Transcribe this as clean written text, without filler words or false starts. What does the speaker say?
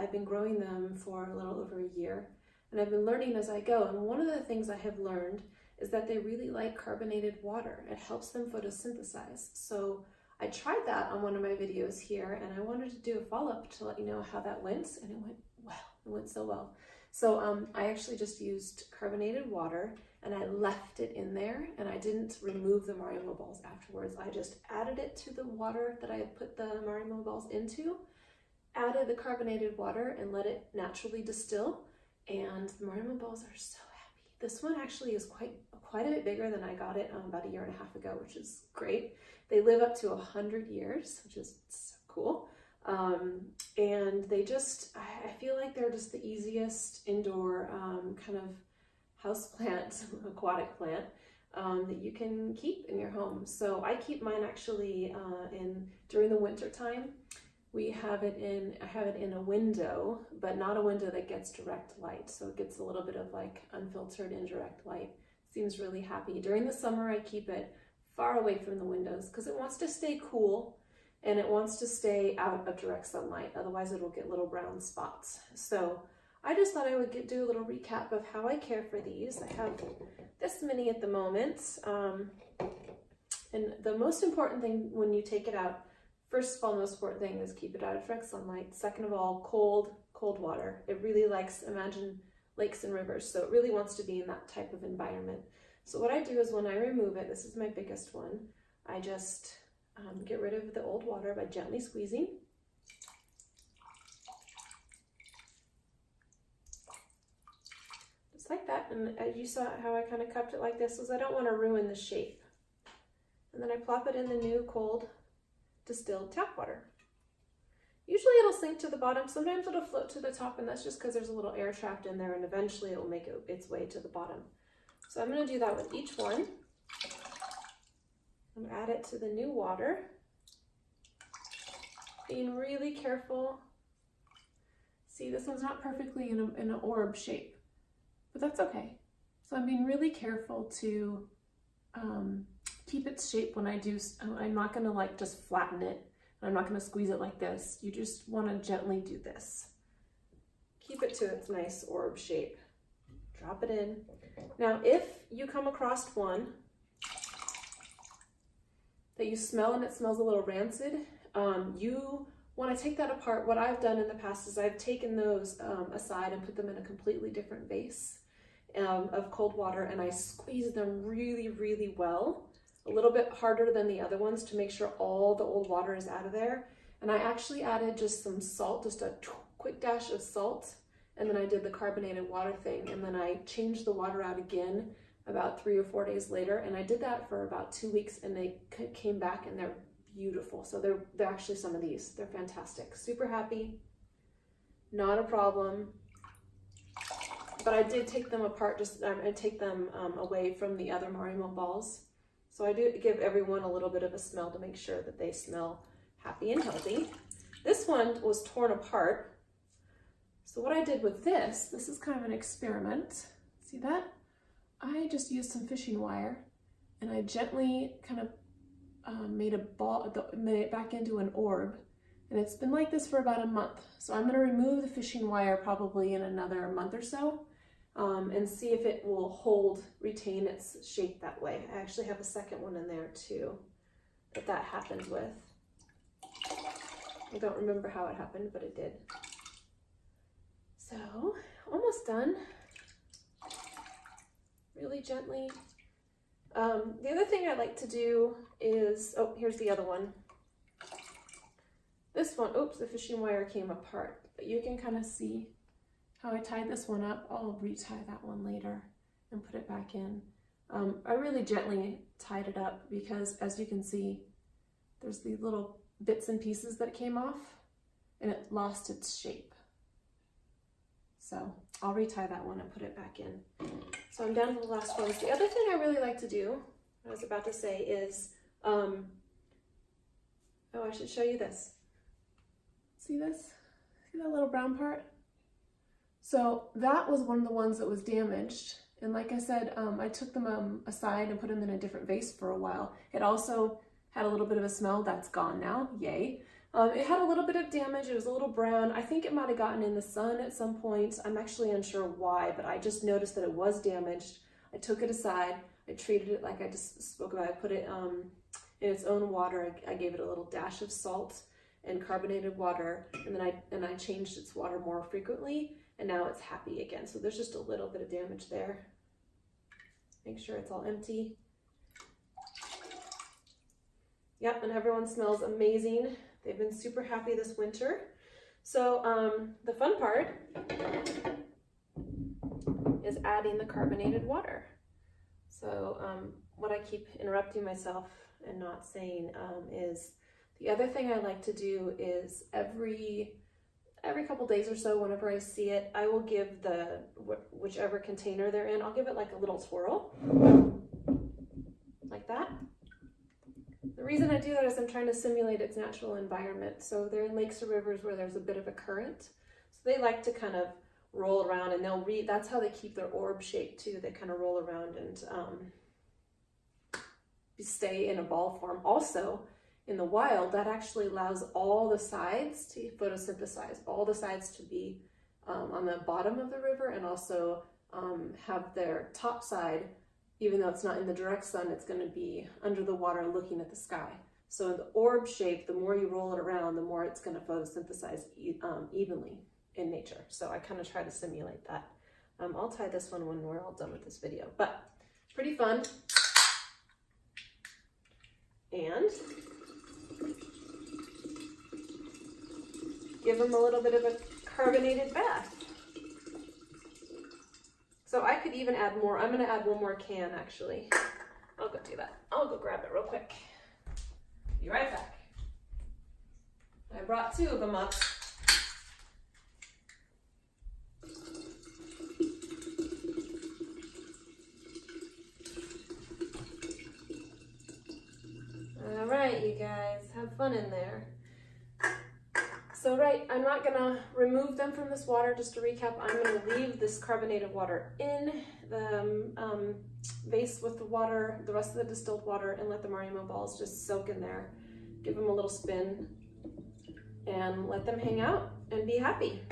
I've been growing them for a little over a year, and I've been learning as I go. And one of the things I have learned is that they really like carbonated water. It helps them photosynthesize. So I tried that on one of my videos here, and I wanted to do a follow-up to let you know how that went, and it went well. It went so well. So I actually just used carbonated water, and I left it in there, and I didn't remove the Marimo balls afterwards. I just added it to the water that I had put the Marimo balls into, added the carbonated water, and let it naturally distill, and the Marimo balls are so happy. This one actually is quite a bit bigger than I got it about 1.5 years ago, which is great. They live up to 100 years, which is so cool. And they just, I feel like they're just the easiest indoor kind of house plant, aquatic plant that you can keep in your home. So I keep mine actually during the winter time. I have it in a window, but not a window that gets direct light. So it gets a little bit of like unfiltered indirect light. Seems really happy. During the summer, I keep it far away from the windows because it wants to stay cool and it wants to stay out of direct sunlight. Otherwise it'll get little brown spots. So I just thought I would do a little recap of how I care for these. I have this many at the moment. And the most important thing when you take it out, first of all, the most important thing is keep it out of direct sunlight. Second of all, cold water. It really likes, imagine lakes and rivers, so it really wants to be in that type of environment. So what I do is when I remove it, this is my biggest one, I just get rid of the old water by gently squeezing. Just like that, and as you saw how I kind of cupped it like this, is I don't want to ruin the shape. And then I plop it in the new cold distilled tap water. Usually it'll sink to the bottom, sometimes it'll float to the top, and that's just because there's a little air trapped in there, and eventually it'll make its way to the bottom. So I'm going to do that with each one. I'm going to add it to the new water, being really careful. See, this one's not perfectly in an orb shape, but that's okay. So I'm being really careful to keep its shape when I do. I'm not going to like just flatten it. I'm not going to squeeze it like this. You just want to gently do this. Keep it to its nice orb shape. Drop it in. Now, if you come across one that you smell and it smells a little rancid, you want to take that apart. What I've done in the past is I've taken those aside and put them in a completely different vase of cold water, and I squeeze them really, really well. A little bit harder than the other ones to make sure all the old water is out of there. And I actually added just some salt, just a quick dash of salt. And then I did the carbonated water thing. And then I changed the water out again about 3 or 4 days later. And I did that for about 2 weeks, and they came back and they're beautiful. So they're actually some of these. They're fantastic. Super happy. Not a problem. But I did take them apart, I take them away from the other Marimo balls. So I do give everyone a little bit of a smell to make sure that they smell happy and healthy. This one was torn apart. So what I did with this is kind of an experiment. See that? I just used some fishing wire, and I gently kind of made a ball, made it back into an orb. And it's been like this for about a month. So I'm going to remove the fishing wire probably in another month or so. And see if it will retain its shape that way. I actually have a second one in there too that happened with. I don't remember how it happened, but it did. So, almost done. Really gently. The other thing I like to do is, oh, here's the other one. This one, oops, the fishing wire came apart, but you can kind of see how I tied this one up. I'll retie that one later and put it back in. I really gently tied it up because, as you can see, there's these little bits and pieces that came off and it lost its shape. So I'll retie that one and put it back in. So I'm down to the last ones. The other thing I really like to do, I was about to say, is, oh, I should show you this. See this? See that little brown part? So that was one of the ones that was damaged. And like I said, I took them aside and put them in a different vase for a while. It also had a little bit of a smell. That's gone now, yay. It had a little bit of damage. It was a little brown. I think it might have gotten in the sun at some point. I'm actually unsure why, but I just noticed that it was damaged. I took it aside. I treated it like I just spoke about. I put it in its own water. I gave it a little dash of salt and carbonated water, and then I changed its water more frequently, and now it's happy again. So there's just a little bit of damage there. Make sure it's all empty. Yep, and everyone smells amazing. They've been super happy this winter. So the fun part is adding the carbonated water. So what I keep interrupting myself and not saying is the other thing I like to do is every couple days or so, whenever I see it, I will give whichever container they're in, I'll give it like a little twirl, like that. The reason I do that is I'm trying to simulate its natural environment. So they're in lakes or rivers where there's a bit of a current. So they like to kind of roll around, and that's how they keep their orb shape too. They kind of roll around and stay in a ball form. Also, in the wild, that actually allows all the sides to photosynthesize, all the sides to be on the bottom of the river, and also have their top side, even though it's not in the direct sun, it's going to be under the water looking at the sky. So the orb shape, the more you roll it around, the more it's going to photosynthesize evenly in nature. So I kind of try to simulate that. I'll tie this one when we're all done with this video, but pretty fun. And give them a little bit of a carbonated bath. So I could even add more. I'm going to add one more can, actually. I'll go do that. I'll go grab it real quick. Be right back. I brought 2 of them up. All right, you guys, have fun in there. So I'm not gonna remove them from this water. Just to recap, I'm gonna leave this carbonated water in the vase with the water, the rest of the distilled water, and let the Marimo balls just soak in there. Give them a little spin and let them hang out and be happy.